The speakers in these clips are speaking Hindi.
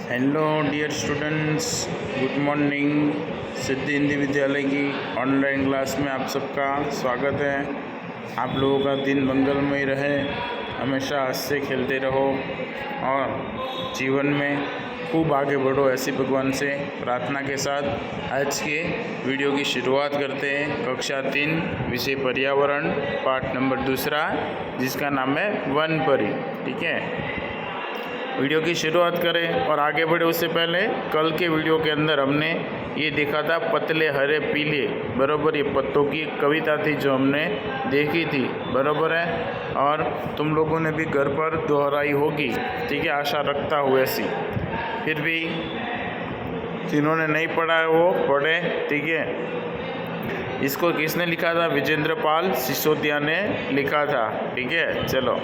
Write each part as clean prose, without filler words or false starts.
Hello dear students, good morning. Siddhi Hindi Vidyalaya की ऑनलाइन क्लास में आप सबका स्वागत है। आप लोगों का दिन मंगलमय रहे, हमेशा हंसते खेलते रहो और जीवन में खूब आगे बढ़ो, ऐसी भगवान से प्रार्थना के साथ आज के वीडियो की शुरुआत करते हैं। कक्षा 3 विषय पर्यावरण, पाठ नंबर 2, जिसका नाम है वन परी। ठीक है, वीडियो की शुरुआत करें और आगे बढ़े उससे पहले कल के वीडियो के अंदर हमने ये देखा था पतले हरे पीले, बराबर, ये पत्तों की कविता थी जो हमने देखी थी, बराबर है। और तुम लोगों ने भी घर पर दोहराई होगी, ठीक है, आशा रखता हूँ ऐसी। फिर भी जिन्होंने नहीं पढ़ा है वो पढ़े, ठीक है। इसको किसने लिखा था? विजेंद्र पाल सिसोदिया ने लिखा था, ठीक है। चलो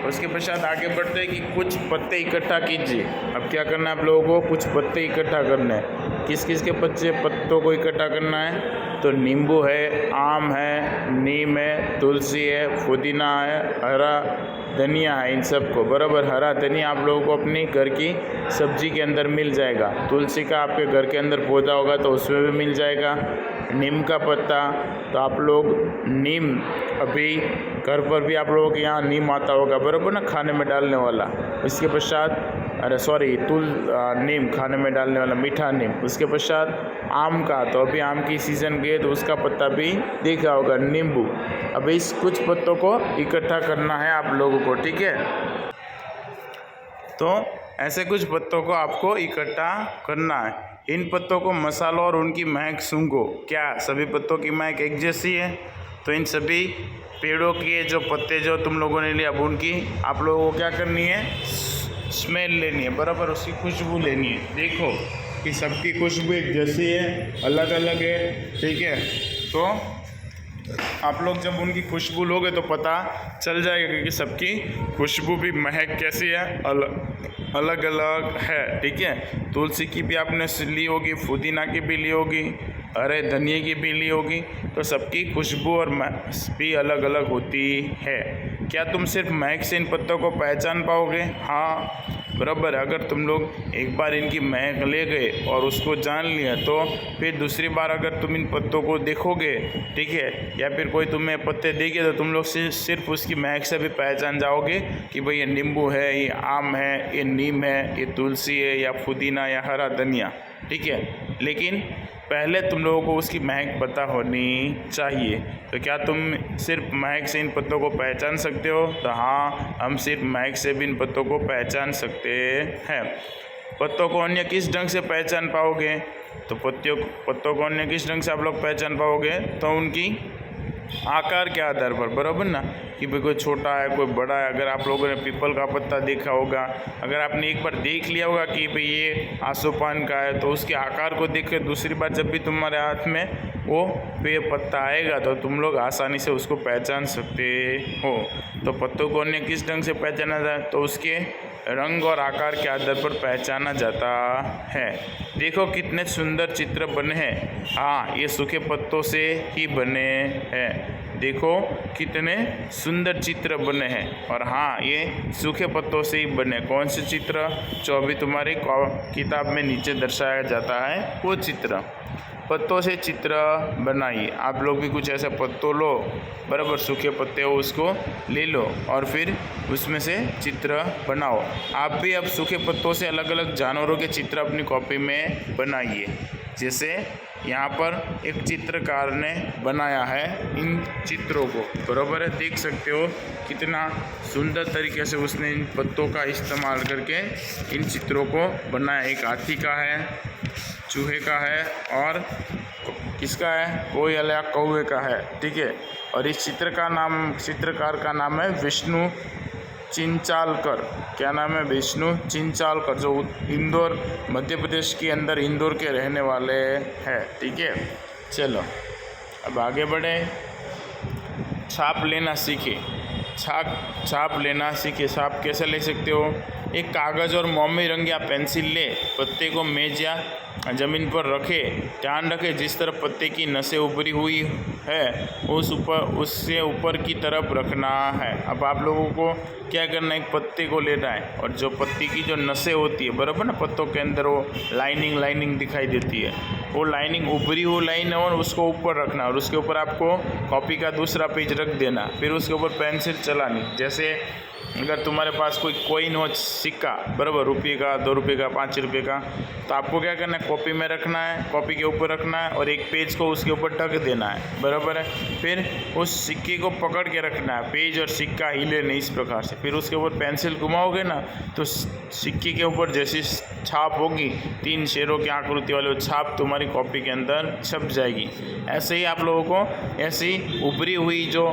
उसके पश्चात आगे बढ़ते हैं कि कुछ पत्ते इकट्ठा कीजिए। अब क्या करना है आप लोगों को? कुछ पत्ते इकट्ठा करने हैं। किस किस के पत्तों को इकट्ठा करना है? तो नींबू है, आम है, नीम है, तुलसी है, पुदीना है, हरा धनिया है, इन सब को, बराबर। हरा धनिया आप लोगों को अपनी घर की सब्जी के अंदर मिल जाएगा। तुलसी का आपके घर के अंदर पौधा होगा तो उसमें भी मिल जाएगा। नीम का पत्ता तो आप लोग नीम, अभी घर पर भी आप लोगों के यहाँ नीम आता होगा, बराबर ना, खाने में डालने वाला। इसके पश्चात नीम खाने में डालने वाला मीठा नीम। उसके पश्चात आम का, तो अभी आम की सीज़न गई तो उसका पत्ता भी देखा होगा, नींबू। अभी इस कुछ पत्तों को इकट्ठा करना है आप लोगों को, ठीक है। तो ऐसे कुछ पत्तों को आपको इकट्ठा करना है। इन पत्तों को मसालों और उनकी महक सूंघो। क्या सभी पत्तों की महक एक जैसी है? तो इन सभी पेड़ों के जो पत्ते जो तुम लोगों ने लिए, अब उनकी आप लोगों को क्या करनी है? स्मेल लेनी है, बराबर, उसकी खुशबू लेनी है। देखो कि सबकी खुशबू एक जैसी है, अलग अलग है, ठीक है। तो आप लोग जब उनकी खुशबू लोगे तो पता चल जाएगा कि सबकी खुशबू भी महक कैसी है, अलग अलग है, ठीक है। तुलसी की भी आपने ली होगी, पुदीना की भी ली होगी, हरे धनिए की भी ली होगी, तो सबकी खुशबू और महक भी अलग अलग होती है। क्या तुम सिर्फ महक से इन पत्तों को पहचान पाओगे? हाँ, बराबर। अगर तुम लोग एक बार इनकी महक ले गए और उसको जान लिया तो फिर दूसरी बार अगर तुम इन पत्तों को देखोगे, ठीक है, या फिर कोई तुम्हें पत्ते देखे तो तुम लोग सिर्फ उसकी महक से भी पहचान जाओगे कि भाई ये नींबू है, ये आम है, ये नीम है, ये तुलसी है, या पुदीना या हरा धनिया, ठीक है। लेकिन पहले तुम लोगों को उसकी महक पता होनी चाहिए। तो क्या तुम सिर्फ महक से इन पत्तों को पहचान सकते हो? तो हाँ, हम सिर्फ महक से भी इन पत्तों को पहचान सकते हैं। पत्तों को अन्य किस ढंग से पहचान पाओगे? तो पत्तों को अन्य किस ढंग से आप लोग पहचान पाओगे? तो उनकी आकार के आधार पर, बराबर ना, कि भाई कोई छोटा है, कोई बड़ा है। अगर आप लोगों ने पीपल का पत्ता देखा होगा, अगर आपने एक बार देख लिया होगा कि भाई ये आसोपान का है, तो उसके आकार को देख कर दूसरी बार जब भी तुम्हारे हाथ में वो पत्ता आएगा तो तुम लोग आसानी से उसको पहचान सकते हो। तो पत्तों को अन्य किस ढंग से पहचाना जाए? तो उसके रंग और आकार के आधार पर पहचाना जाता है। देखो कितने सुंदर चित्र बने हैं। हाँ, ये सूखे पत्तों से ही बने हैं। देखो कितने सुंदर चित्र बने हैं, और हाँ, ये सूखे पत्तों से ही बने। कौन से चित्र? जो अभी तुम्हारी किताब में नीचे दर्शाया जाता है वो चित्र। पत्तों से चित्र बनाइए। आप लोग भी कुछ ऐसे पत्तों लो, बराबर, सूखे पत्ते हो उसको ले लो और फिर उसमें से चित्र बनाओ। आप भी अब सूखे पत्तों से अलग अलग जानवरों के चित्र अपनी कॉपी में बनाइए। जैसे यहाँ पर एक चित्रकार ने बनाया है इन चित्रों को, बराबर है, देख सकते हो कितना सुंदर तरीके से उसने इन पत्तों का इस्तेमाल करके इन चित्रों को बनाया। एक हाथी का है, चूहे का है, और किसका है? कोयल या कौवे का है, ठीक है। और इस चित्रकार का नाम है विष्णु चिंचालकर। क्या नाम है? विष्णु चिंचालकर, जो इंदौर, मध्य प्रदेश के अंदर इंदौर के रहने वाले हैं, ठीक है। चलो अब आगे बढ़े। छाप लेना सीखे। छाप लेना सीखे। छाप कैसे ले सकते हो? एक कागज़ और मोमी रंग या पेंसिल ले, पत्ते को मेज या ज़मीन पर रखे, ध्यान रखें जिस तरफ पत्ते की नसें उभरी हुई है उससे ऊपर की तरफ रखना है। अब आप लोगों को क्या करना है, एक पत्ते को लेना है और जो पत्ती की जो नसें होती है, बराबर ना, पत्तों के अंदर वो लाइनिंग दिखाई देती है, वो लाइनिंग उभरी हुई लाइन और उसको ऊपर रखना और उसके ऊपर आपको कॉपी का दूसरा पेज रख देना। फिर उसके ऊपर पेंसिल चलानी। जैसे अगर तुम्हारे पास कोई कॉइन हो, सिक्का, बराबर, रुपये का, 2 रुपये का, 5 रुपये का, तो आपको क्या करना है, कॉपी में रखना है, कॉपी के ऊपर रखना है और एक पेज को उसके ऊपर ढक देना है, बराबर है। फिर उस सिक्के को पकड़ के रखना है, पेज और सिक्का हिले नहीं, इस प्रकार से। फिर उसके ऊपर पेंसिल घुमाओगे ना तो सिक्के के ऊपर जैसी छाप होगी, 3 शेरों की आकृति वाली छाप तुम्हारी कॉपी के अंदर छप जाएगी। ऐसे ही आप लोगों को ऐसी उभरी हुई जो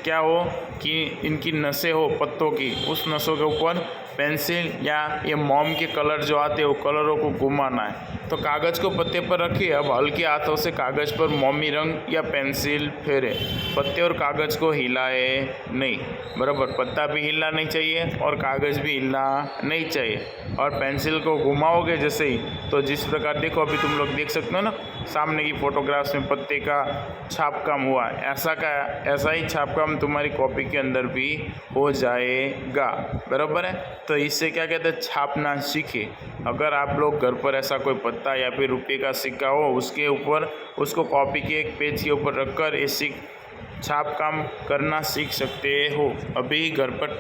क्या हो कि इनकी नसें हो पत्तों की, उस नसों के ऊपर पेंसिल या ये मोम के कलर जो आते हैं वो कलरों को घुमाना है। तो कागज़ को पत्ते पर रखिए। अब हल्के हाथों से कागज़ पर मोमी रंग या पेंसिल फेरे। पत्ते और कागज़ को हिलाए नहीं, बराबर, पत्ता भी हिलना नहीं चाहिए और कागज़ भी हिलना नहीं चाहिए। और पेंसिल को घुमाओगे जैसे ही, तो जिस प्रकार देखो अभी तुम लोग देख सकते हो ना सामने की फोटोग्राफ्स में पत्ते का छाप काम हुआ है, ऐसा ही छाप काम तुम्हारी कॉपी के अंदर भी हो जाएगा, बराबर है। तो इससे क्या कहते हैं, छापना सीखे। अगर आप लोग घर पर ऐसा कोई पत्ता या फिर रुपये का सिक्का हो, उसके ऊपर उसको कॉपी के एक पेज के ऊपर रखकर ऐसी छाप काम करना सीख सकते हो। अभी घर पर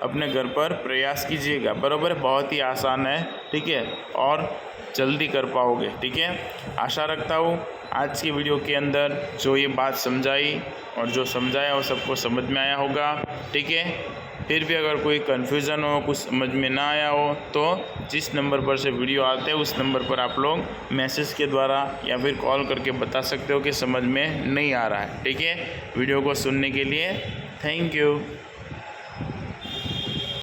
अपने घर पर प्रयास कीजिएगा, बराबर, बहुत ही आसान है, ठीक है, और जल्दी कर पाओगे, ठीक है। आशा रखता हूँ आज की वीडियो के अंदर जो ये बात समझाई और जो समझाया वो सबको समझ में आया होगा, ठीक है। फिर भी अगर कोई कन्फ्यूज़न हो, कुछ समझ में ना आया हो, तो जिस नंबर पर से वीडियो आते हैं उस नंबर पर आप लोग मैसेज के द्वारा या फिर कॉल करके बता सकते हो कि समझ में नहीं आ रहा है, ठीक है। वीडियो को सुनने के लिए थैंक यू।